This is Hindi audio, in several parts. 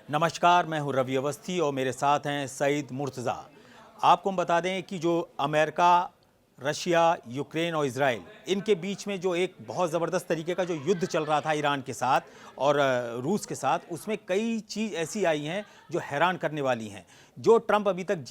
नमस्कार, मैं हूं रवि अवस्थी और मेरे साथ हैं सईद मुर्तज़ा। आपको हम बता दें कि जो अमेरिका, रशिया, यूक्रेन और इजराइल, इनके बीच में जो एक बहुत ज़बरदस्त तरीके का जो युद्ध चल रहा था ईरान के साथ और रूस के साथ, उसमें कई चीज़ ऐसी आई हैं जो हैरान करने वाली हैं। जो ट्रंप अभी तक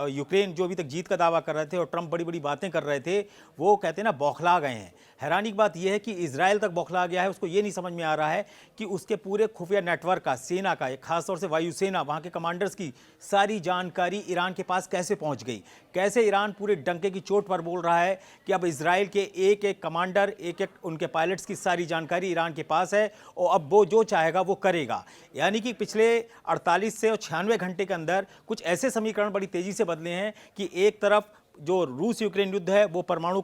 यूक्रेन जो अभी तक जीत का दावा कर रहे थे और ट्रंप बड़ी बड़ी बातें कर रहे थे, वो कहते हैं ना बौखला गए हैं। हैरानी की बात यह है कि इजराइल तक बौखला गया है। उसको ये नहीं समझ में आ रहा है कि उसके पूरे खुफिया नेटवर्क का, सेना का, खासतौर से वायुसेना, वहाँ के कमांडर्स की सारी जानकारी ईरान के पास कैसे पहुँच गई। कैसे ईरान पूरे डंके की चोट पर बोल रहा है कि अब इजराइल के एक एक कमांडर, एक एक उनके पायलट्स की सारी जानकारी ईरान के पास है और अब वो जो चाहेगा वो करेगा। यानी कि पिछले 48 से और 96 घंटे के अंदर कुछ ऐसे समीकरण बड़ी तेजी से बदले हैं कि एक तरफ जो रूस यूक्रेन युद्ध है वो परमाणु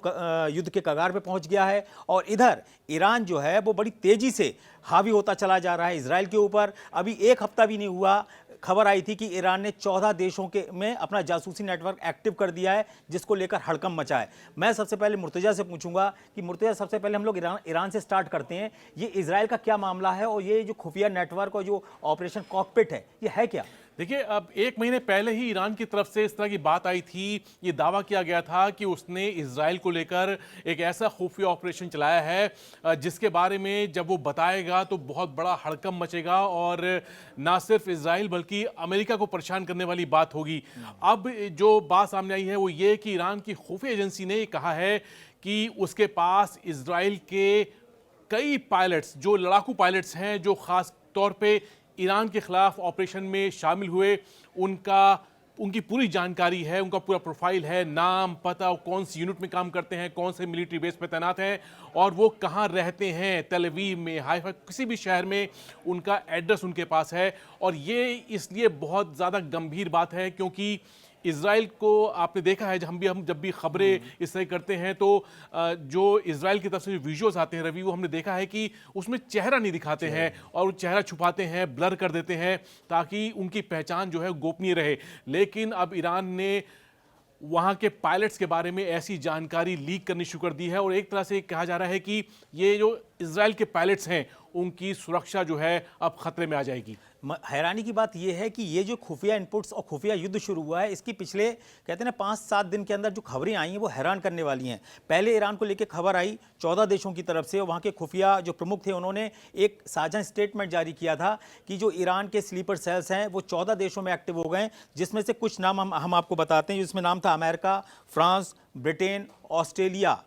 युद्ध के कगार पे पहुंच गया है और इधर ईरान जो है वो बड़ी तेजी से हावी होता चला जा रहा है इजराइल के ऊपर। अभी एक हफ्ता भी नहीं हुआ, खबर आई थी कि ईरान ने 14 देशों के में अपना जासूसी नेटवर्क एक्टिव कर दिया है, जिसको लेकर हड़कंप मचा है। मैं सबसे पहले मुर्तजा से पूछूंगा कि मुर्तजा, सबसे पहले हम लोग ईरान से स्टार्ट करते हैं। ये इजराइल का क्या मामला है और ये जो खुफिया नेटवर्क और जो ऑपरेशन कॉकपिट है, ये है क्या? देखिए, अब एक महीने पहले ही ईरान की तरफ से इस तरह की बात आई थी। ये दावा किया गया था कि उसने इजराइल को लेकर एक ऐसा खुफिया ऑपरेशन चलाया है जिसके बारे में जब वो बताएगा तो बहुत बड़ा हड़कंप मचेगा और ना सिर्फ इजराइल बल्कि अमेरिका को परेशान करने वाली बात होगी। अब जो बात सामने आई है वो ये कि ईरान की खुफिया एजेंसी ने कहा है कि उसके पास इजराइल के कई पायलट्स, जो लड़ाकू पायलट्स हैं, जो खास तौर पे ईरान के खिलाफ ऑपरेशन में शामिल हुए, उनकी पूरी जानकारी है, उनका पूरा प्रोफाइल है, नाम, पता, कौन सी यूनिट में काम करते हैं, कौन से मिलिट्री बेस पे तैनात हैं और वो कहाँ रहते हैं, तेल अवीव में, हाइफा, किसी भी शहर में उनका एड्रेस उनके पास है। और ये इसलिए बहुत ज़्यादा गंभीर बात है क्योंकि इजराइल को आपने देखा है, हम जब भी खबरें इस तरह करते हैं तो जो इजराइल की तरफ से जो विजुअल्स आते हैं रवि, वो हमने देखा है कि उसमें चेहरा नहीं दिखाते हैं और चेहरा छुपाते हैं, ब्लर कर देते हैं ताकि उनकी पहचान जो है गोपनीय रहे। लेकिन अब ईरान ने वहाँ के पायलट्स के बारे में ऐसी जानकारी लीक करनी शुरू कर दी है और एक तरह से कहा जा रहा है कि ये जो इजराइल के पायलट्स हैं उनकी सुरक्षा जो है अब खतरे में आ जाएगी। हैरानी की बात यह है कि ये जो खुफिया इनपुट्स और खुफिया युद्ध शुरू हुआ है, इसकी पिछले कहते हैं ना 5-7 दिन के अंदर जो खबरें आई हैं वो हैरान करने वाली हैं। पहले ईरान को लेकर खबर आई 14 देशों की तरफ से और वहाँ के खुफिया जो प्रमुख थे उन्होंने एक साझा स्टेटमेंट जारी किया था कि जो ईरान के स्लीपर सेल्स हैं वो 14 देशों में एक्टिव हो गए, जिसमें से कुछ नाम हम आपको बताते हैं। जिसमें नाम था अमेरिका, फ्रांस, ब्रिटेन, ऑस्ट्रेलिया,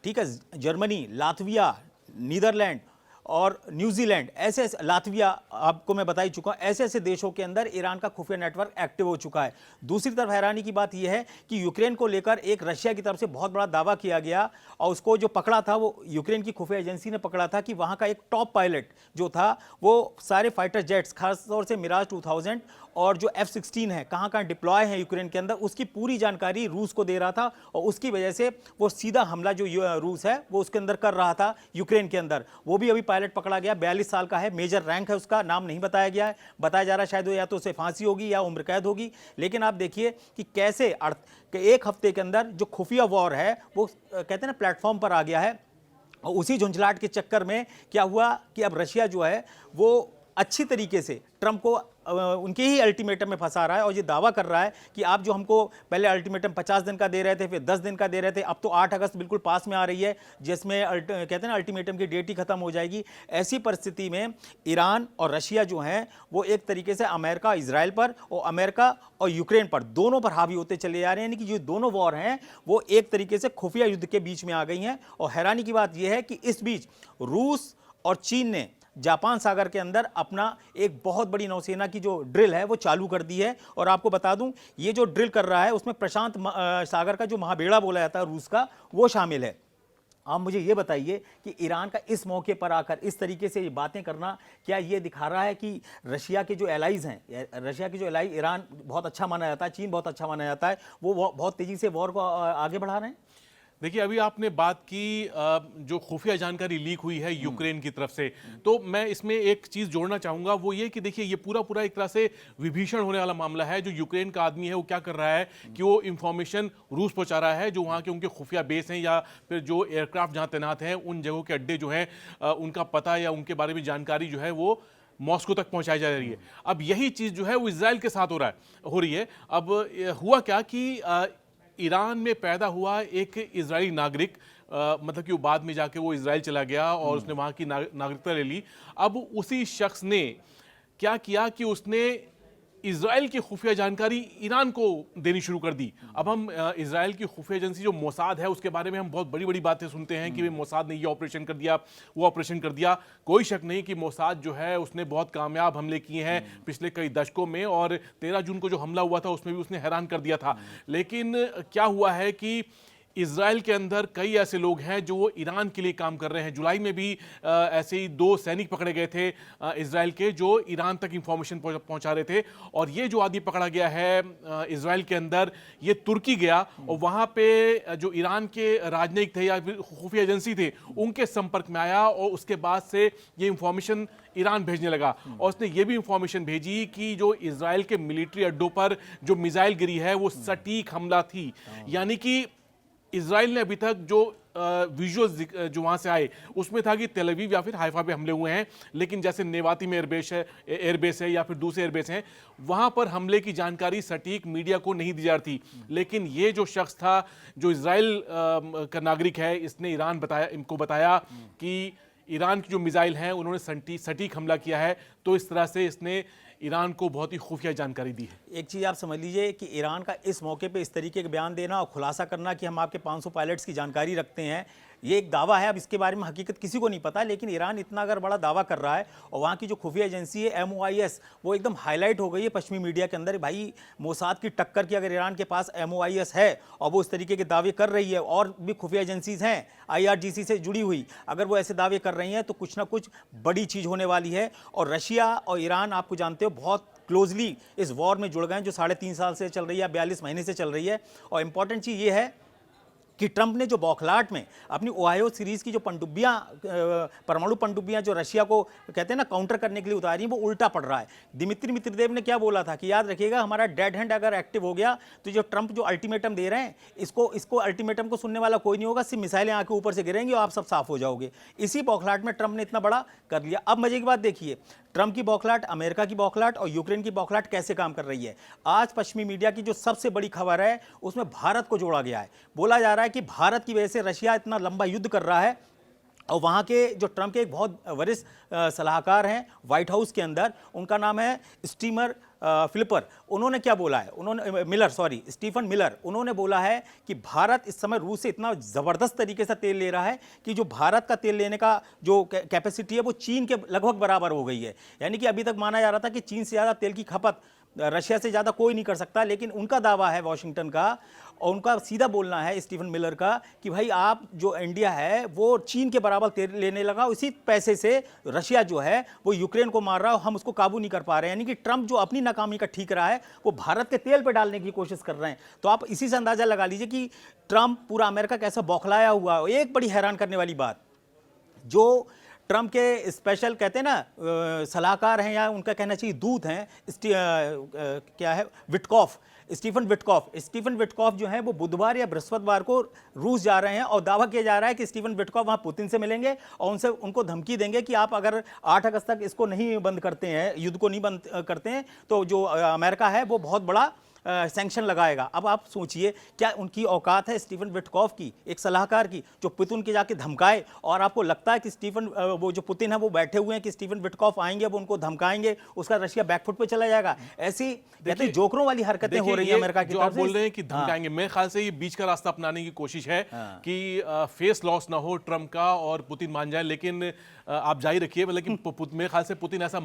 ठीक है, जर्मनी, लातविया, नीदरलैंड और न्यूजीलैंड। ऐसे ऐसे, लातविया आपको मैं बता ही चुका हूं, ऐसे ऐसे देशों के अंदर ईरान का खुफिया नेटवर्क एक्टिव हो चुका है। दूसरी तरफ हैरानी की बात यह है कि यूक्रेन को लेकर एक रशिया की तरफ से बहुत बड़ा दावा किया गया और उसको जो पकड़ा था वो यूक्रेन की खुफिया एजेंसी ने पकड़ा था कि वहां का एक टॉप पायलट जो था वो सारे फाइटर जेट्स, खासतौर से मिराज 2000 और जो F-16 है, कहाँ कहाँ डिप्लॉय है यूक्रेन के अंदर, उसकी पूरी जानकारी रूस को दे रहा था और उसकी वजह से वो सीधा हमला जो रूस है वो उसके अंदर कर रहा था यूक्रेन के अंदर। वो भी अभी पायलट पकड़ा गया, 42 साल का है, मेजर रैंक है उसका, नाम नहीं बताया गया है। बताया जा रहा है शायद या तो उसे फांसी होगी या उम्र कैद होगी। लेकिन आप देखिए कि कैसे एक हफ्ते के अंदर जो खुफिया वॉर है वो कहते हैं ना प्लेटफॉर्म पर आ गया है। और उसी झुंझलाहट के चक्कर में क्या हुआ कि अब रशिया जो है वो अच्छी तरीके से ट्रंप को उनके ही अल्टीमेटम में फंसा रहा है और ये दावा कर रहा है कि आप जो हमको पहले अल्टीमेटम 50 दिन का दे रहे थे, फिर 10 दिन का दे रहे थे, अब तो 8 अगस्त बिल्कुल पास में आ रही है जिसमें कहते हैं ना अल्टीमेटम की डेट ही खत्म हो जाएगी। ऐसी परिस्थिति में ईरान और रशिया जो हैं वो एक तरीके से अमेरिका, इजराइल पर और अमेरिका और यूक्रेन पर, दोनों पर हावी होते चले जा रहे हैं। यानी कि जो दोनों वॉर हैं वो एक तरीके से खुफिया युद्ध के बीच में आ गई हैं। और हैरानी की बात यह है कि इस बीच रूस और चीन ने जापान सागर के अंदर अपना एक बहुत बड़ी नौसेना की जो ड्रिल है वो चालू कर दी है। और आपको बता दूं ये जो ड्रिल कर रहा है उसमें प्रशांत सागर का जो महाबेड़ा बोला जाता है रूस का, वो शामिल है। आप मुझे ये बताइए कि ईरान का इस मौके पर आकर इस तरीके से ये बातें करना, क्या ये दिखा रहा है कि रशिया के जो एलाइज हैं, रशिया के जो एलाई, ईरान बहुत अच्छा माना जाता है, चीन बहुत अच्छा माना जाता है, वो बहुत तेजी से वॉर को आगे बढ़ा रहे हैं? देखिए, अभी आपने बात की जो खुफिया जानकारी लीक हुई है यूक्रेन की तरफ से, तो मैं इसमें एक चीज़ जोड़ना चाहूँगा, वो ये कि देखिए ये पूरा एक तरह से विभीषण होने वाला मामला है। जो यूक्रेन का आदमी है वो क्या कर रहा है कि वो इंफॉर्मेशन रूस पहुँचा रहा है, जो वहाँ के उनके खुफिया बेस हैं या फिर जो एयरक्राफ्ट जहाँ तैनात हैं उन जगहों के अड्डे जो हैं उनका पता या उनके बारे में जानकारी जो है वो मॉस्को तक पहुंचाई जा रही है। अब यही चीज जो है वो इजराइल के साथ हो रही है। अब हुआ क्या कि ईरान में पैदा हुआ एक इजरायली नागरिक, मतलब कि वो बाद में जाके वो इजराइल चला गया और उसने वहां की नागरिकता ले ली। अब उसी शख्स ने क्या किया कि उसने इजराइल की खुफिया जानकारी ईरान को देनी शुरू कर दी। अब हम इजराइल की खुफिया एजेंसी जो मोसाद है उसके बारे में हम बहुत बड़ी बड़ी बातें सुनते हैं कि भाई मोसाद ने ये ऑपरेशन कर दिया, वो ऑपरेशन कर दिया। कोई शक नहीं कि मोसाद जो है उसने बहुत कामयाब हमले किए हैं पिछले कई दशकों में, और 13 जून को जो हमला हुआ था उसमें भी उसने हैरान कर दिया था। लेकिन क्या हुआ है कि इजराइल के अंदर कई ऐसे लोग हैं जो वो ईरान के लिए काम कर रहे हैं। जुलाई में भी ऐसे ही 2 सैनिक पकड़े गए थे इजराइल के, जो ईरान तक इंफॉर्मेशन पहुंचा रहे थे। और ये जो आदमी पकड़ा गया है इजराइल के अंदर, ये तुर्की गया और वहाँ पे जो ईरान के राजनयिक थे या फिर खुफिया एजेंसी थे उनके संपर्क में आया, और उसके बाद से ये इंफॉर्मेशन ईरान भेजने लगा। और उसने ये भी इंफॉर्मेशन भेजी कि जो इजराइल के मिलिट्री अड्डों पर जो मिसाइल गिरी है वो सटीक हमला थी। यानी कि इजराइल ने अभी तक जो विजुअल्स जो वहां से आए उसमें था कि तेल अवीव या फिर हाइफा पे हमले हुए हैं, लेकिन जैसे नेवाती में एयरबेस है या फिर दूसरे एयरबेस हैं, वहां पर हमले की जानकारी सटीक मीडिया को नहीं दी जा रही थी। लेकिन ये जो शख्स था जो इजराइल का नागरिक है, इसने इनको बताया कि ईरान की जो मिसाइल हैं उन्होंने सटीक हमला किया है। तो इस तरह से इसने ईरान को बहुत ही खुफिया जानकारी दी है। एक चीज़ आप समझ लीजिए कि ईरान का इस मौके पे इस तरीके के बयान देना और खुलासा करना कि हम आपके 500 पायलट्स की जानकारी रखते हैं, ये एक दावा है। अब इसके बारे में हकीकत किसी को नहीं पता, लेकिन ईरान इतना अगर बड़ा दावा कर रहा है और वहाँ की जो खुफिया एजेंसी है MOIS वो एकदम हाईलाइट हो गई है पश्चिमी मीडिया के अंदर। भाई मोसाद की टक्कर की अगर ईरान के पास MOIS है और वो इस तरीके के दावे कर रही है, और भी खुफिया एजेंसीज हैं IRGC से जुड़ी हुई, अगर वो ऐसे दावे कर रही हैं तो कुछ ना कुछ बड़ी चीज़ होने वाली है। और रशिया और ईरान आपको जानते हो बहुत क्लोजली इस वॉर में जुड़ गए हैं जो 3.5 साल से चल रही है, 42 महीने से चल रही है। और इंपॉर्टेंट चीज़ ये है कि ट्रंप ने जो बौखलाहट में अपनी ओहायो सीरीज की जो पनडुब्बियां, परमाणु पनडुब्बियां जो रशिया को कहते हैं ना काउंटर करने के लिए उतारी हैं, वो उल्टा पड़ रहा है। दिमित्री मित्रदेव ने क्या बोला था कि याद रखिएगा हमारा डेड हैंड अगर एक्टिव हो गया तो जो ट्रंप जो अल्टीमेटम दे रहे हैं इसको अल्टीमेटम को सुनने वाला कोई नहीं होगा, सिर्फ मिसाइलें आके ऊपर से गिरेंगी और आप सब साफ हो जाओगे। इसी बौखलाहट में ट्रंप ने इतना बड़ा कर लिया। अब मजे की बात देखिए, ट्रंप की बौखलाहट, अमेरिका की बौखलाहट और यूक्रेन की बौखलाहट कैसे काम कर रही है। आज पश्चिमी मीडिया की जो सबसे बड़ी खबर है उसमें भारत को जोड़ा गया है। बोला जा रहा है कि भारत की वजह से रशिया इतना लंबा युद्ध कर रहा है। और वहाँ के जो ट्रंप के एक बहुत वरिष्ठ सलाहकार हैं व्हाइट हाउस के अंदर, उनका नाम है फिलिपर। उन्होंने क्या बोला है, स्टीफन मिलर, उन्होंने बोला है कि भारत इस समय रूस से इतना ज़बरदस्त तरीके से तेल ले रहा है कि जो भारत का तेल लेने का जो कैपेसिटी है वो चीन के लगभग बराबर हो गई है। यानी कि अभी तक माना जा रहा था कि चीन से ज़्यादा तेल की खपत रशिया से ज़्यादा कोई नहीं कर सकता, लेकिन उनका दावा है वॉशिंगटन का और उनका सीधा बोलना है स्टीफन मिलर का कि भाई आप जो इंडिया है वो चीन के बराबर तेल लेने लगा, इसी पैसे से रशिया जो है वो यूक्रेन को मार रहा है और हम उसको काबू नहीं कर पा रहे हैं। यानी कि ट्रंप जो अपनी नाकामी का ठीक रहा है वो भारत के तेल पर डालने की कोशिश कर रहे हैं। तो आप इसी से अंदाजा लगा लीजिए कि ट्रंप पूरा अमेरिका कैसा बौखलाया हुआ है। एक बड़ी हैरान करने वाली बात, जो ट्रंप के स्पेशल कहते हैं ना सलाहकार हैं या उनका कहना चाहिए दूत हैं, क्या है स्टीफन विटकॉफ जो है वो बुधवार या बृहस्पतिवार को रूस जा रहे हैं और दावा किया जा रहा है कि स्टीफन विटकॉफ वहाँ पुतिन से मिलेंगे और उनको धमकी देंगे कि आप अगर 8 अगस्त तक इसको नहीं बंद करते हैं, युद्ध को नहीं बंद करते हैं, तो जो अमेरिका है वो बहुत बड़ा सैंक्शन लगाएगा। अब आप सोचिए क्या उनकी औकात है स्टीफन विटकॉफ की, एक सलाहकार की, जो पुतिन के जाके धमकाए। और आपको लगता है कि वो जो पुतिन है वो बैठे हुए हैं कि स्टीफन विटकॉफ आएंगे वो उनको धमकाएंगे, उसका रशिया बैकफुट पे चला जाएगा। ऐसी कहते हैं जोकरों वाली हरकतें हो रही है अमेरिका की तरफ से। आप बोल रहे हैं कि धमकाएंगे, मेरे ख्याल से ये बीच का रास्ता अपनाने की कोशिश है कि फेस लॉस ना हो ट्रंप का और पुतिन मान जाए। लेकिन आप जारी रखिए, लेकिन मेरे ख्याल से पुतिन ऐसा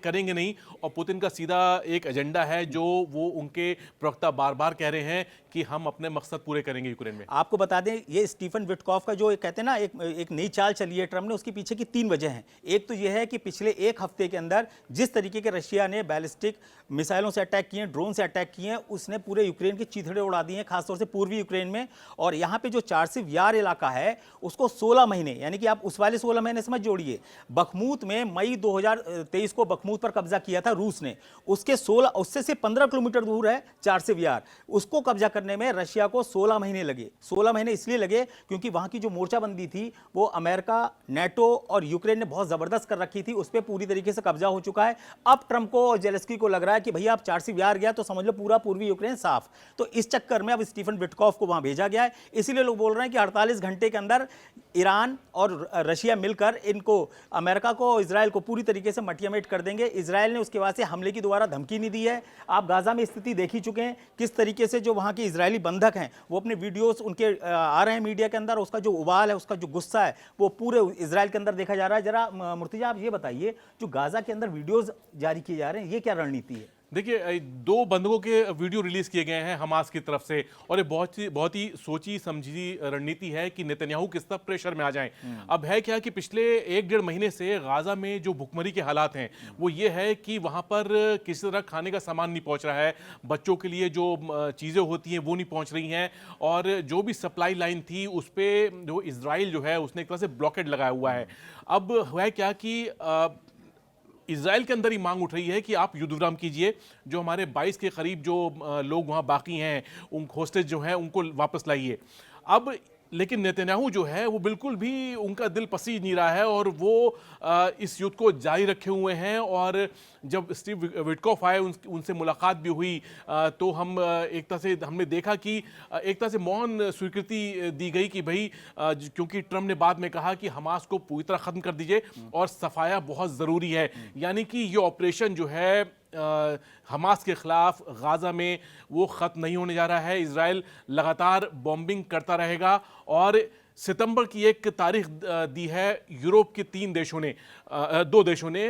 करेंगे नहीं। और पुतिन का सीधा एक एजेंडा है जो वो उनके प्रवक्ता बार बार कह रहे हैं कि हम अपने मकसद पूरे करेंगे यूक्रेन में। आपको बता दें ये स्टीफन विटकॉफ का जो कहते हैं ना एक नई चाल चली है ट्रंप ने, उसके पीछे की 3 वजह हैं। एक तो यह है कि पिछले 1 हफ्ते के अंदर जिस तरीके के रशिया ने बैलिस्टिक मिसाइलों से अटैक किए, ड्रोन से अटैक किए, उसने पूरे यूक्रेन के चीथड़े उड़ा दिए हैं, खासतौर से पूर्वी यूक्रेन में। और यहाँ पे जो चार्सिव यार इलाका है उसको 16 महीने, यानी कि आप उस वाले 16 महीने समझ जोड़िए। बखमूत में मई 2023 को बखमूत पर कब्जा किया था रूस ने, उससे 15 किलोमीटर दूर है चार्सिवियार, उसको कब्जा करने में रशिया को 16 महीने लगे। 16 महीने इसलिए लगे क्योंकि वहां की जो मोर्चाबंदी थी वो अमेरिका, नेटो और यूक्रेन ने बहुत जबरदस्त कर रखी थी, उस पर पूरी तरीके से कब्जा हो चुका है। अब ट्रंप को और जेलेंस्की को लग रहा है कि भैया आप चार्सिवियार गया तो समझ लो पूरा पूर्वी यूक्रेन साफ। तो इस चक्कर में अब स्टीफन विटकॉफ को वहां भेजा गया है। इसीलिए लोग बोल रहे हैं कि 48 घंटे के अंदर ईरान और रशिया मिलकर इनको, अमेरिका को और इजराइल को पूरी तरीके से मटियामेट कर देंगे। इजराइल ने उसके बाद से हमले की दोबारा धमकी नहीं दी है। आप गाजा में स्थिति देख ही चुके हैं किस तरीके से जो वहां के इजरायली बंधक हैं वो अपने वीडियोस उनके आ रहे हैं मीडिया के अंदर, उसका जो उबाल है, उसका जो गुस्सा है वो पूरे इजराइल के अंदर देखा जा रहा है। जरा मुर्तजा आप ये बताइए, जो गाजा के अंदर वीडियोस जारी किए जा रहे हैं, ये क्या रणनीति है? देखिए, 2 बंधकों के वीडियो रिलीज किए गए हैं हमास की तरफ से, और ये बहुत ही सोची समझी रणनीति है कि नेतन्याहू किस तरह प्रेशर में आ जाएं। अब है क्या कि पिछले 1-1.5 महीने से गाजा में जो भुखमरी के हालात हैं वो ये है कि वहां पर किसी तरह खाने का सामान नहीं पहुंच रहा है, बच्चों के लिए जो चीज़ें होती हैं वो नहीं पहुंच रही हैं, और जो भी सप्लाई लाइन थी उस पर जो इजराइल जो है उसने एक तरह से ब्लॉकेड लगाया हुआ है। अब है क्या कि इजराइल के अंदर ही मांग उठ रही है कि आप युद्ध विराम कीजिए, जो हमारे 22 के करीब जो लोग वहाँ बाकी हैं, उन होस्टेज जो हैं उनको वापस लाइए। अब लेकिन नेतन्याहू जो है वो बिल्कुल भी उनका दिल पसीज नहीं रहा है, और वो इस युद्ध को जारी रखे हुए हैं। और जब स्टीव विटकॉफ आए, उनसे मुलाकात भी हुई, तो हम एक तरह से हमने देखा कि एक तरह से मौन स्वीकृति दी गई कि भाई, क्योंकि ट्रम्प ने बाद में कहा कि हमास को पूरी तरह ख़त्म कर दीजिए और सफाया बहुत ज़रूरी है। यानी कि ये ऑपरेशन जो है हमास के खिलाफ गाजा में वो ख़त्म नहीं होने जा रहा है। इजराइल लगातार बॉम्बिंग करता रहेगा, और सितंबर की एक तारीख दी है यूरोप के 2 देशों ने,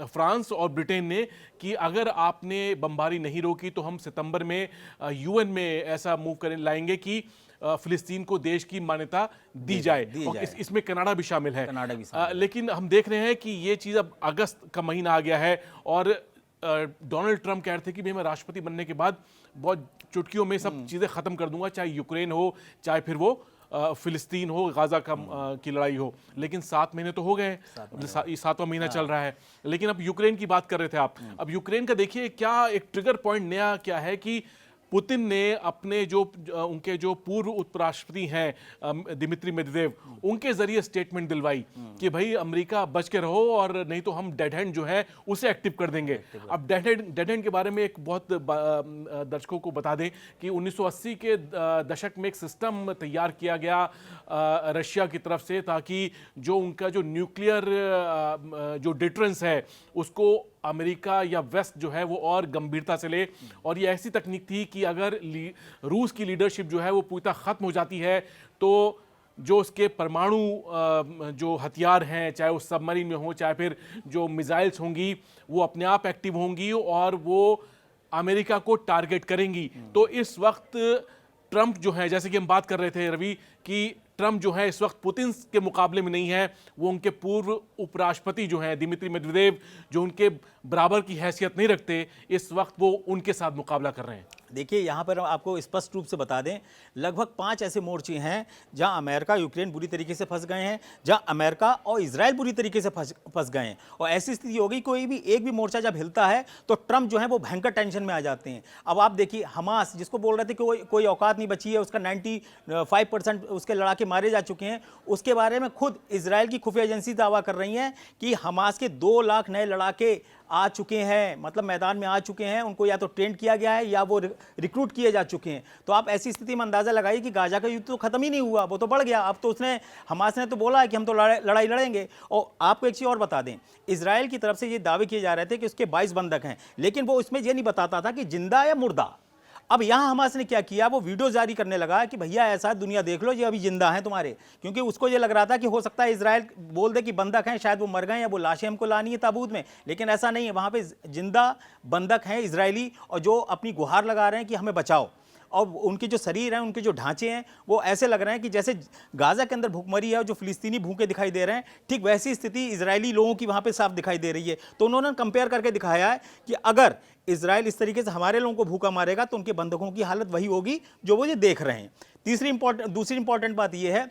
फ्रांस और ब्रिटेन ने, कि अगर आपने बमबारी नहीं रोकी तो हम सितंबर में यूएन में ऐसा मूव लाएंगे कि फिलिस्तीन को देश की मान्यता दी जाए। और इसमें कनाडा भी शामिल है। लेकिन हम देख रहे हैं कि ये चीज़ अब अगस्त का महीना आ गया है, और डोनाल्ड ट्रंप कह रहे थे कि मैं राष्ट्रपति बनने के बाद बहुत चुटकियों में सब चीज़ें ख़त्म कर दूंगा, चाहे यूक्रेन हो, चाहे फिर वो फिलिस्तीन हो, गाजा की लड़ाई हो। लेकिन 7 महीने तो हो गए, 7वां महीना चल रहा है। लेकिन अब यूक्रेन की बात कर रहे थे आप, अब यूक्रेन का देखिए क्या एक ट्रिगर पॉइंट नया क्या है कि पुतिन ने अपने उनके जो पूर्व उपराष्ट्रपति हैं दिमित्री मेदवेदेव, उनके जरिए स्टेटमेंट दिलवाई कि भाई अमेरिका बच के रहो, और नहीं तो हम डेड हैंड जो है उसे एक्टिव कर देंगे। अब डेड हैंड के बारे में एक बहुत दर्शकों को बता दें कि 1980 के दशक में एक सिस्टम तैयार किया गया रशिया की तरफ से, ताकि जो उनका जो न्यूक्लियर जो डिटरेंस है उसको अमेरिका या वेस्ट जो है वो और गंभीरता से ले। और ये ऐसी तकनीक थी कि अगर रूस की लीडरशिप जो है वो पूरी तरह ख़त्म हो जाती है, तो जो उसके परमाणु जो हथियार हैं, चाहे वो सबमरीन में हो, चाहे फिर जो मिसाइल्स होंगी, वो अपने आप एक्टिव होंगी और वो अमेरिका को टारगेट करेंगी। तो इस वक्त ट्रंप जो है, जैसे कि हम बात कर रहे थे रवि, कि ट्रंप जो है इस वक्त पुतिन के मुकाबले में नहीं है, वो उनके पूर्व उपराष्ट्रपति जो हैं दिमित्री मेदवेदेव, जो उनके बराबर की हैसियत नहीं रखते, इस वक्त वो उनके साथ मुकाबला कर रहे हैं। देखिए, यहाँ पर हम आपको स्पष्ट रूप से बता दें, लगभग 5 ऐसे मोर्चे हैं जहाँ अमेरिका यूक्रेन बुरी तरीके से फंस गए हैं, जहाँ अमेरिका और इजराइल बुरी तरीके से फंस गए हैं। और ऐसी स्थिति हो गई, कोई भी एक भी मोर्चा जब हिलता है तो ट्रंप जो है वो भयंकर टेंशन में आ जाते हैं। अब आप देखिए, हमास जिसको बोल रहे थे कि कोई औकात नहीं बची है, उसका 95% उसके लड़ाके मारे जा चुके हैं, उसके बारे में खुद इजराइल की खुफिया एजेंसी दावा कर रही हैं कि हमास के 2 लाख नए लड़ाके आ चुके हैं, मतलब मैदान में आ चुके हैं। उनको या तो ट्रेन किया गया है या वो रिक्रूट किए जा चुके हैं। तो आप ऐसी स्थिति में अंदाजा लगाइए कि गाजा का युद्ध तो खत्म ही नहीं हुआ, वो तो बढ़ गया। अब तो हमास ने तो बोला है कि हम तो लड़ाई लड़ेंगे। और आपको एक चीज़ और बता दें, इजराइल की तरफ से ये दावे किए जा रहे थे कि उसके 22 बंधक हैं, लेकिन वो इसमें ये नहीं बताता था कि जिंदा या मुर्दा। अब यहां हमास ने क्या किया, वो वीडियो जारी करने लगा कि भैया ऐसा दुनिया देख लो, ये अभी जिंदा हैं तुम्हारे, क्योंकि उसको ये लग रहा था कि हो सकता है इजराइल बोल दे कि बंधक हैं, शायद वो मर गए या वो लाशें हमको लानी है ताबूत में, लेकिन ऐसा नहीं है। वहां पे जिंदा बंधक हैं इजरायली, और जो अपनी गुहार लगा रहे हैं कि हमें बचाओ। और उनके जो शरीर हैं, उनके जो ढांचे हैं, वो ऐसे लग रहे हैं कि जैसे गाजा के अंदर भूखमरी है और जो फिलिस्तीनी भूखे दिखाई दे रहे हैं, ठीक वैसी स्थिति इजरायली लोगों की वहाँ पे साफ दिखाई दे रही है। तो उन्होंने कंपेयर करके दिखाया है कि अगर इजराइल इस तरीके से हमारे लोगों को भूखा मारेगा तो उनके बंधकों की हालत वही होगी जो वो ये देख रहे हैं। दूसरी इंपॉर्टेंट बात यह है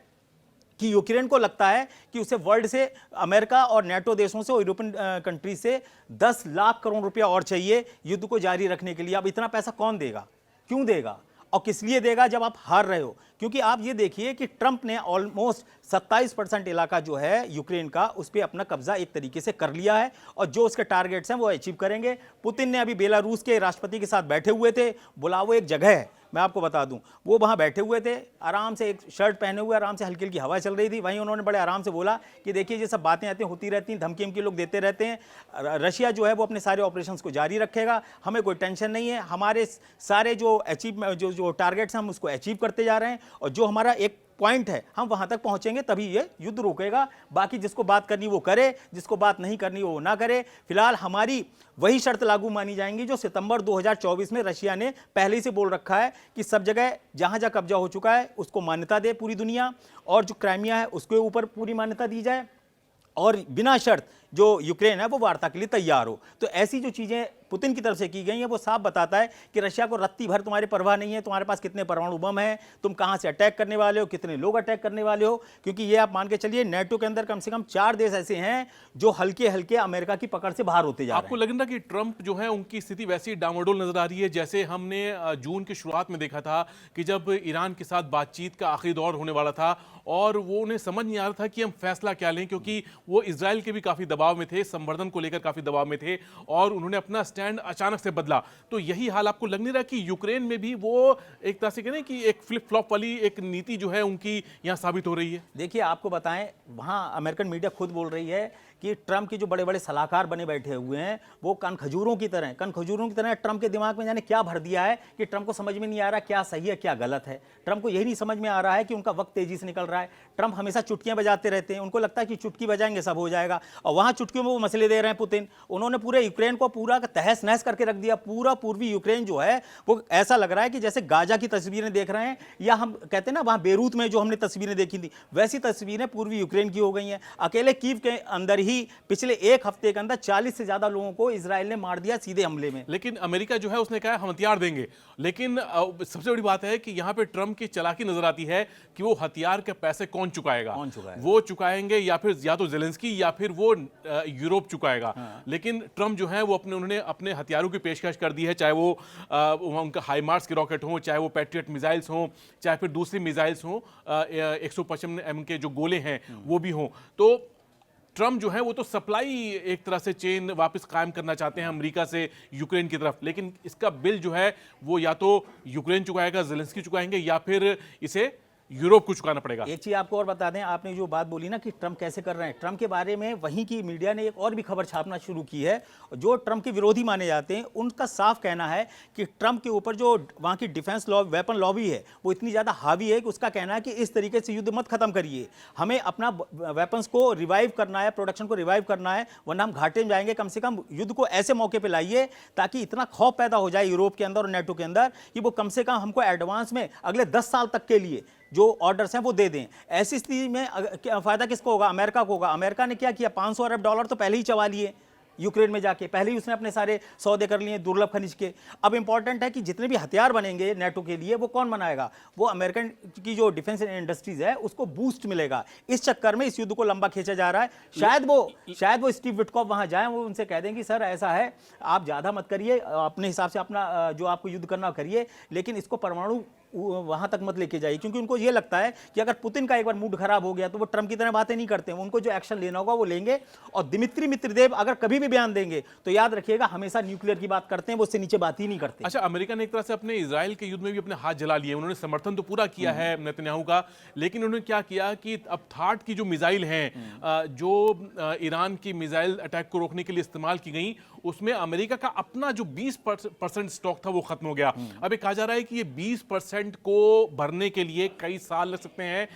कि यूक्रेन को लगता है कि उसे वर्ल्ड से, अमेरिका और नेटो देशों से और यूरोपियन कंट्री से 10 लाख करोड़ रुपया और चाहिए युद्ध को जारी रखने के लिए। अब इतना पैसा कौन देगा, क्यों देगा और किस लिए देगा जब आप हार रहे हो? क्योंकि आप ये देखिए कि ट्रंप ने ऑलमोस्ट 27% इलाका जो है यूक्रेन का, उस पर अपना कब्जा एक तरीके से कर लिया है और जो उसके टारगेट्स हैं वो अचीव करेंगे। पुतिन ने अभी बेलारूस के राष्ट्रपति के साथ बैठे हुए थे, बुलावो एक जगह है, मैं आपको बता दूं, वो वहां बैठे हुए थे, आराम से एक शर्ट पहने हुए, आराम से हल्की हल्की हवा चल रही थी। वहीं उन्होंने बड़े आराम से बोला कि देखिए ये सब बातें आती होती रहती हैं, धमकी धमकी लोग देते रहते हैं, रशिया जो है वो अपने सारे ऑपरेशंस को जारी रखेगा, हमें कोई टेंशन नहीं है, हमारे सारे जो अचीव जो टारगेट्स हैं हम उसको अचीव करते जा रहे हैं और जो हमारा एक पॉइंट है हम वहां तक पहुंचेंगे तभी ये युद्ध रुकेगा। बाकी जिसको बात करनी वो करे, जिसको बात नहीं करनी वो ना करे। फिलहाल हमारी वही शर्त लागू मानी जाएंगी जो सितंबर 2024 में रशिया ने पहले ही से बोल रखा है कि सब जगह जहां जहां कब्जा हो चुका है उसको मान्यता दे पूरी दुनिया, और जो क्राइमिया है उसके ऊपर पूरी मान्यता दी जाए और बिना शर्त जो यूक्रेन है वो वार्ता के लिए तैयार हो। तो ऐसी जो चीजें पुतिन की तरफ से की गई हैं वो साफ बताता है कि रशिया को रत्ती भर तुम्हारी परवाह नहीं है, तुम्हारे पास कितने परमाणु बम हैं, तुम कहां से अटैक करने वाले हो, कितने लोग अटैक करने वाले हो। क्योंकि ये आप मान के चलिए नेटो के अंदर कम से कम 4 देश ऐसे हैं जो हल्के हल्के अमेरिका की पकड़ से बाहर होते जा रहे हैं। आपको लग रहा कि ट्रंप जो है उनकी स्थिति वैसी डामाडोल नजर आ रही है जैसे हमने जून की शुरुआत में देखा था कि जब ईरान के साथ बातचीत का आखिरी दौर होने वाला था और वो उन्हें समझ नहीं आ रहा था कि हम फैसला क्या लें, क्योंकि वो इजराइल के भी काफी दबाव में थे, संवर्धन को लेकर काफी दबाव में थे और उन्होंने अपना स्टैंड अचानक से बदला। तो यही हाल आपको लग नहीं रहा कि यूक्रेन में भी वो एक तरह से कहें कि एक फ्लिप फ्लॉप वाली एक नीति जो है उनकी यहां साबित हो रही है? देखिए आपको बताएं, वहां अमेरिकन मीडिया खुद बोल रही है कि ट्रंप के जो बड़े बड़े सलाहकार बने बैठे हुए हैं वो कन खजूरों की तरह ट्रंप के दिमाग में जाने क्या भर दिया है कि ट्रंप को समझ में नहीं आ रहा क्या सही है क्या गलत है। ट्रंप को यही नहीं समझ में आ रहा है कि उनका वक्त तेजी से निकल रहा है। ट्रंप हमेशा चुटकियां बजाते रहते हैं, उनको लगता है कि चुटकी बजाएंगे सब हो जाएगा, और वहां चुटकियों में वो मसले दे रहे हैं पुतिन। उन्होंने पूरे यूक्रेन को पूरा तहस नहस करके रख दिया। पूरा पूर्वी यूक्रेन जो है वो ऐसा लग रहा है कि जैसे गाजा की तस्वीरें देख रहे हैं, या हम कहते हैं ना वहां बेरूत में जो हमने तस्वीरें देखी थी वैसी तस्वीरें पूर्वी यूक्रेन की हो गई हैं। अकेले कीव के अंदर ही पिछले एक हफ्ते के अंदर 40 से ज्यादा लोगों को इजराइल ने मार दिया सीधे हमले में। लेकिन अमेरिका जो है उसने कहा हम हथियार देंगे, लेकिन सबसे बड़ी बात है कि यहां पे ट्रंप की चालाकी नजर आती है कि वो हथियार के पैसे कौन चुकाएगा? वो चुकाएंगे या फिर या तो जेलेंस्की या फिर वो यूरोप चुकाएगा। हाँ। लेकिन ट्रंप जो है वो उन्होंने अपने हथियारों की पेशकश कर दी है, चाहे वो उनका हाईमार्स के रॉकेट हो, चाहे वो पैट्रियट मिसाइल्स हो, चाहे फिर दूसरी मिसाइल्स हो, 155 के जो गोले हैं वो भी हों। तो ट्रंप जो है वो तो सप्लाई एक तरह से चेन वापस कायम करना चाहते हैं अमेरिका से यूक्रेन की तरफ, लेकिन इसका बिल जो है वो या तो यूक्रेन चुकाएगा, जेलेंस्की चुकाएंगे, या फिर इसे यूरोप को चुकाना पड़ेगा। एक चीज आपको और बता दें, आपने जो बात बोली ना कि ट्रंप कैसे कर रहे हैं, ट्रंप के बारे में वहीं की मीडिया ने एक और भी खबर छापना शुरू की है। जो ट्रंप के विरोधी माने जाते हैं उनका साफ कहना है कि ट्रंप के ऊपर जो वहां की डिफेंस वेपन लॉबी है वो इतनी ज्यादा हावी है कि उसका कहना है कि इस तरीके से युद्ध मत खत्म करिए, हमें अपना वेपन्स को रिवाइव करना है, प्रोडक्शन को रिवाइव करना है, वरना हम घाटे में जाएंगे। कम से कम युद्ध को ऐसे मौके पर लाइए ताकि इतना खौफ पैदा हो जाए यूरोप के अंदर और नेटो के अंदर कि वो कम से कम हमको एडवांस में अगले 10 साल तक के लिए जो ऑर्डर्स हैं वो दे दें। ऐसी स्थिति में फायदा किसको होगा? अमेरिका को होगा। अमेरिका ने क्या किया, $500 अरब तो पहले ही चबा लिए यूक्रेन में जाके, पहले ही उसने अपने सारे सौदे कर लिए दुर्लभ खनिज के। अब इंपॉर्टेंट है कि जितने भी हथियार बनेंगे नेटो के लिए वो कौन बनाएगा? वो अमेरिकन की जो डिफेंस इंडस्ट्रीज है उसको बूस्ट मिलेगा। इस चक्कर में इस युद्ध को लंबा खींचा जा रहा है। शायद वो स्टीव विटकॉफ वहां जाएं, वो उनसे कह दें कि सर ऐसा है, आप ज्यादा मत करिए, अपने हिसाब से अपना जो आपको युद्ध करना करिए, लेकिन इसको परमाणु वहां तक मत लेके जाइए। क्योंकि उनको ये लगता है कि अगर पुतिन का एक बार मूड खराब हो गया तो वो ट्रंप की तरह बातें नहीं करते, उनको जो एक्शन लेना होगा वो लेंगे। और दिमित्री मित्रदेव अगर कभी भी बयान देंगे तो याद रखिएगा हमेशा न्यूक्लियर की बात करते हैं, वो उससे नीचे बात ही नहीं करते। अच्छा, अमेरिका ने एक तरह से अपने इजराइल के युद्ध में भी अपने हाथ जला लिए। उन्होंने समर्थन तो पूरा किया है नेतन्याहू का, लेकिन उन्होंने क्या किया कि अब थाट की जो मिसाइल हैं जो ईरान की मिसाइल अटैक को रोकने के लिए इस्तेमाल की गई, उसमें अमेरिका का अपना जो 20% स्टॉक था वो खत्म हो गया। अब ये कहा जा रहा है कि ये 20% को भरने के लिए कई साल लग सकते हैं,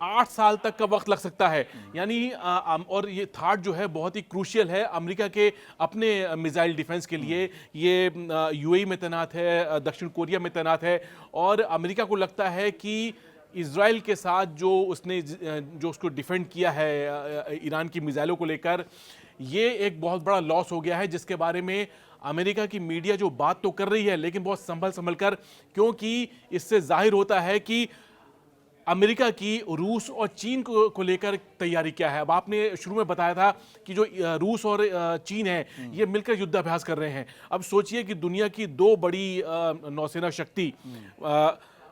8 साल तक का वक्त लग सकता है। यानी और ये थाट जो है बहुत ही क्रूशियल है अमेरिका के अपने मिसाइल डिफेंस के लिए। ये यूएई में तैनात है, दक्षिण कोरिया में तैनात है, और अमेरिका को लगता है कि इजराइल के साथ जो उसको डिफेंड किया है ईरान की मिसाइलों को लेकर, ये एक बहुत बड़ा लॉस हो गया है, जिसके बारे में अमेरिका की मीडिया जो बात तो कर रही है लेकिन बहुत संभल कर, क्योंकि इससे जाहिर होता है कि अमेरिका की रूस और चीन को लेकर तैयारी क्या है? अब आपने शुरू में बताया था कि जो रूस और चीन है ये मिलकर युद्धाभ्यास कर रहे हैं। अब सोचिए कि दुनिया की दो बड़ी नौसेना शक्ति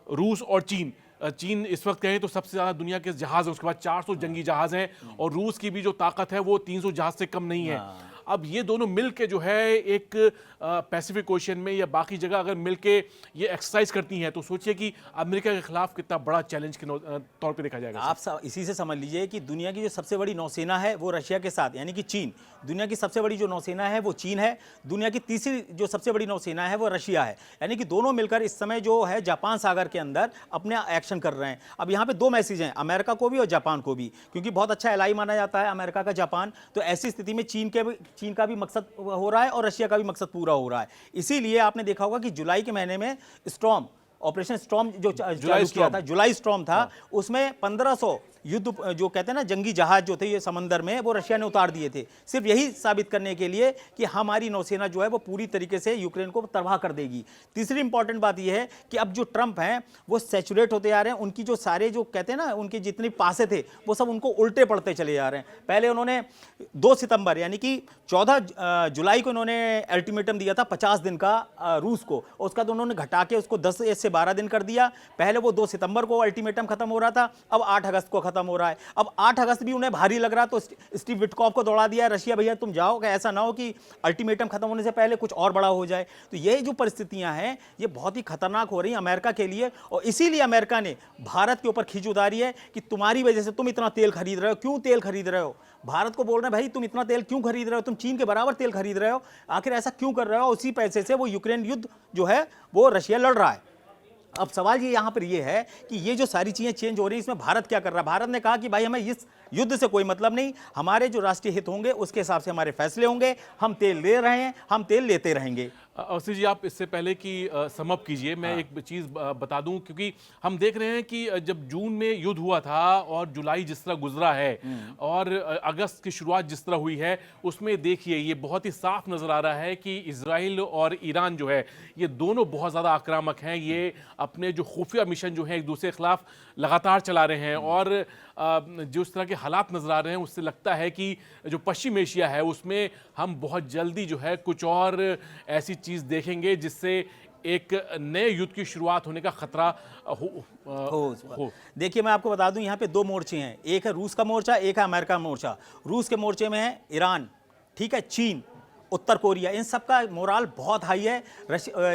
रूस और चीन, चीन इस वक्त कहें तो सबसे ज़्यादा दुनिया के जहाज़ हैं, उसके बाद 400 जंगी जहाज़ हैं और रूस की भी जो ताकत है वो 300 जहाज़ से कम नहीं है। अब ये दोनों मिल के जो है एक पैसिफिक ओशन में या बाकी जगह अगर मिल के ये एक्सरसाइज करती हैं तो सोचिए कि अमेरिका के खिलाफ कितना बड़ा चैलेंज के तौर पे देखा जाएगा। आप इसी से समझ लीजिए कि दुनिया की जो सबसे बड़ी नौसेना है वो रशिया के साथ यानी कि चीन, दुनिया की सबसे बड़ी जो नौसेना है वो चीन है, दुनिया की तीसरी जो सबसे बड़ी नौसेना है वो रशिया है, यानी कि दोनों मिलकर इस समय जो है जापान सागर के अंदर अपने एक्शन कर रहे हैं। अब यहाँ पे दो मैसेज हैं, अमेरिका को भी और जापान को भी, क्योंकि बहुत अच्छा एलाई माना जाता है अमेरिका का जापान। तो ऐसी स्थिति में चीन का भी मकसद हो रहा है और रशिया का भी मकसद पूरा हो रहा है। इसीलिए आपने देखा होगा कि जुलाई के महीने में स्टॉर्म, ऑपरेशन स्टॉर्म जो चालू किया था, जुलाई स्टॉर्म था, उसमें 1500 युद्ध जो कहते हैं ना जंगी जहाज जो थे ये समंदर में, वो रशिया ने उतार दिए थे, सिर्फ यही साबित करने के लिए कि हमारी नौसेना जो है वो पूरी तरीके से यूक्रेन को तबाह कर देगी। तीसरी इंपॉर्टेंट बात यह है कि अब जो ट्रंप हैं वो सैचुरेट होते जा रहे हैं, उनकी जो सारे जो कहते हैं ना उनके जितने पासे थे वो सब उनको उल्टे पड़ते चले जा रहे हैं। पहले उन्होंने 2 सितंबर यानी कि 14 जुलाई को उन्होंने अल्टीमेटम दिया था 50 दिन का रूस को, और उसका तो उन्होंने घटा के उसको 10 से 12 दिन कर दिया। पहले वो 2 सितंबर को अल्टीमेटम खत्म हो रहा था, अब 8 अगस्त को खत्म हो रहा है। अब 8 अगस्त भी उन्हें भारी लग रहा, तो स्टीव विटकॉफ को दौड़ा दिया, रशिया भैया तुम जाओ, कि ऐसा ना हो कि अल्टीमेटम खत्म होने से पहले कुछ और बड़ा हो जाए। तो ये जो परिस्थितियां हैं ये बहुत ही खतरनाक हो रही हैं अमेरिका के लिए, और इसीलिए अमेरिका ने भारत के ऊपर खींच उतारी है कि तुम्हारी वजह से तुम इतना तेल खरीद रहे हो, क्यों तेल खरीद रहे हो? भारत को बोल रहे हैं भाई तुम इतना तेल क्यों खरीद रहे हो, तुम चीन के बराबर तेल खरीद रहे हो, आखिर ऐसा क्यों कर रहे हो? उसी पैसे से वो यूक्रेन युद्ध जो है वो रशिया लड़ रहा है। अब सवाल ये यहाँ पर ये है कि ये जो सारी चीज़ें चेंज हो रही हैं इसमें भारत क्या कर रहा है? भारत ने कहा कि भाई हमें इस युद्ध से कोई मतलब नहीं, हमारे जो राष्ट्रीय हित होंगे उसके हिसाब से हमारे फैसले होंगे, हम तेल ले रहे हैं, हम तेल लेते रहेंगे। अवसी जी, आप इससे पहले कि समअप कीजिए, मैं एक चीज़ बता दूं, क्योंकि हम देख रहे हैं कि जब जून में युद्ध हुआ था और जुलाई जिस तरह गुजरा है और अगस्त की शुरुआत जिस तरह हुई है, उसमें देखिए ये बहुत ही साफ नज़र आ रहा है कि इजराइल और ईरान जो है ये दोनों बहुत ज़्यादा आक्रामक हैं। ये अपने जो खुफिया मिशन जो है एक दूसरे के खिलाफ लगातार चला रहे हैं, और जिस तरह के हालात नज़र आ रहे हैं उससे लगता है कि जो पश्चिम एशिया है उसमें हम बहुत जल्दी जो है कुछ और ऐसी चीज़ देखेंगे जिससे एक नए युद्ध की शुरुआत होने का खतरा हो। देखिए मैं आपको बता दूं यहाँ पे 2 मोर्चे हैं, एक है रूस का मोर्चा, एक है अमेरिका का मोर्चा। रूस के मोर्चे में है ईरान, ठीक है, चीन, उत्तर कोरिया, इन सब का मोराल बहुत हाई है।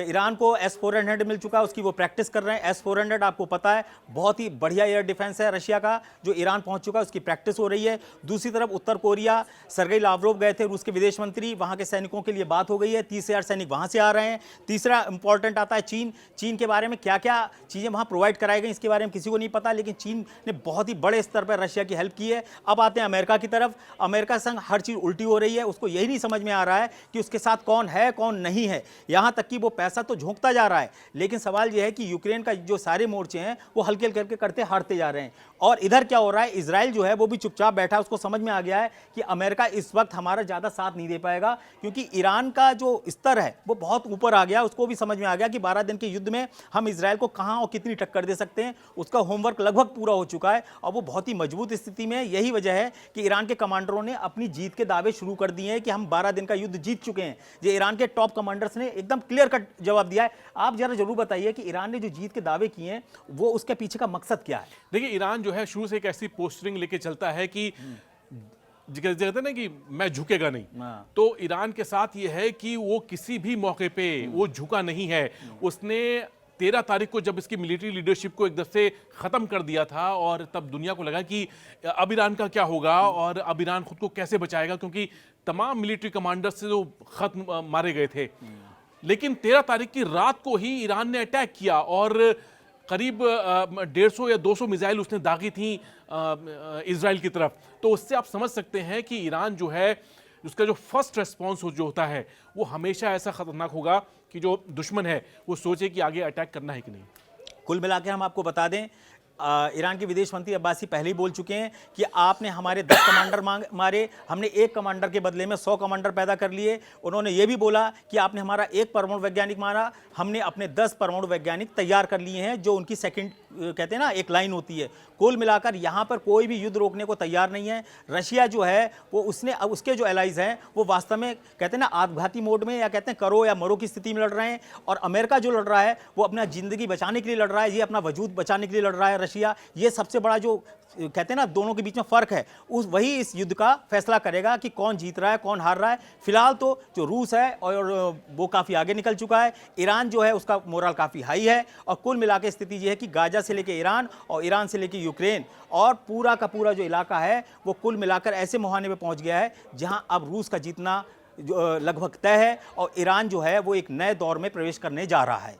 ईरान को S-400 मिल चुका है, उसकी वो प्रैक्टिस कर रहे हैं। S-400 आपको पता है बहुत ही बढ़िया एयर डिफेंस है रशिया का, जो ईरान पहुंच चुका है, उसकी प्रैक्टिस हो रही है। दूसरी तरफ उत्तर कोरिया, सर्गेई लावरोव गए थे, रूस के विदेश मंत्री, वहां के सैनिकों के लिए बात हो गई है, 30,000 सैनिक वहां से आ रहे हैं। तीसरा इंपॉर्टेंट आता है चीन। चीन के बारे में क्या क्या चीज़ें वहाँ प्रोवाइड कराई गई इसके बारे में किसी को नहीं पता, लेकिन चीन ने बहुत ही बड़े स्तर पर रशिया की हेल्प की है। अब आते हैं अमेरिका की तरफ। अमेरिका संग हर चीज़ उल्टी हो रही है, उसको यही नहीं समझ में आ रहा है कि उसके साथ कौन है कौन नहीं है। यहां तक कि वो पैसा तो झोंकता जा रहा है, लेकिन सवाल यह है कि यूक्रेन का जो सारे मोर्चे हैं वो हल्के हल्के करते हारते जा रहे हैं। और इधर क्या हो रहा है, इजराइल जो है वो भी चुपचाप बैठा है, उसको समझ में आ गया है कि अमेरिका इस वक्त हमारा ज्यादा साथ नहीं दे पाएगा, क्योंकि ईरान का जो स्तर है वो बहुत ऊपर आ गया। उसको भी समझ में आ गया कि 12 दिन के युद्ध में हम इजराइल को कहां और कितनी टक्कर दे सकते हैं। उसका होमवर्क लगभग पूरा हो चुका है और वो बहुत ही मजबूत स्थिति में है। यही वजह है कि ईरान के कमांडरों ने अपनी जीत के दावे शुरू कर दिए हैं कि हम 12 दिन का युद्ध जीत चुके हैं। ये ईरान के टॉप कमांडर्स ने एकदम क्लियर कट जवाब दिया है। आप जरा जरूर बताइए कि ईरान ने जो जीत के दावे किए हैं वो उसके पीछे का मकसद क्या है? देखिए, ईरान जो है शुरू से एक ऐसी पोस्टरिंग लेके चलता है कि कहते हैं ना कि मैं झुकेगा नहीं, तो ईरान के साथ ये है कि वो किसी भी मौके पे वो झुका नहीं है। उसने 13 तारीख को जब इसकी मिलिट्री लीडरशिप को एकदम से ख़त्म कर दिया था और तब दुनिया को लगा कि अब ईरान का क्या होगा और अब ईरान खुद को कैसे बचाएगा, क्योंकि तमाम मिलिट्री कमांडर्स से जो खत्म मारे गए थे। लेकिन 13 तारीख की रात को ही ईरान ने अटैक किया और करीब 150 या 200 मिसाइल उसने दागी थी इजराइल की तरफ। तो उससे आप समझ सकते हैं कि ईरान जो है उसका जो फर्स्ट रेस्पॉन्स जो होता है वो हमेशा ऐसा खतरनाक होगा कि जो दुश्मन है वो सोचे कि आगे अटैक करना है कि नहीं। कुल मिलाकर हम आपको बता दें, ईरान के विदेश मंत्री अब्बासी पहले ही बोल चुके हैं कि आपने हमारे 10 कमांडर मारे, हमने 1 कमांडर के बदले में 100 कमांडर पैदा कर लिए। उन्होंने ये भी बोला कि आपने हमारा 1 परमाणु वैज्ञानिक मारा, हमने अपने 10 परमाणु वैज्ञानिक तैयार कर लिए हैं जो उनकी सेकंड कहते हैं ना एक लाइन होती है। कुल मिलाकर यहाँ पर कोई भी युद्ध रोकने को तैयार नहीं है। रशिया जो है वो उसके जो एलाइज हैं वो वास्तव में कहते हैं ना आत्मघाती मोड में, या कहते हैं करो या मरो की स्थिति में लड़ रहे हैं। और अमेरिका जो लड़ रहा है वो अपना जिंदगी बचाने के लिए लड़ रहा है, ये अपना वजूद बचाने के लिए लड़ रहा है रशिया। ये सबसे बड़ा जो कहते हैं ना दोनों के बीच में फर्क है, वही इस युद्ध का फैसला करेगा कि कौन जीत रहा है कौन हार रहा है। फिलहाल तो जो रूस है और वो काफ़ी आगे निकल चुका है, ईरान जो है उसका मोरल काफ़ी हाई है। और कुल मिला के स्थिति ये है कि गाजा से लेकर ईरान और ईरान से लेकर यूक्रेन और पूरा का पूरा जो इलाका है वो कुल मिलाकर ऐसे मुहाने में पहुंच गया है जहां अब रूस का जीतना जो लगभग तय है, और ईरान जो है वो एक नए दौर में प्रवेश करने जा रहा है।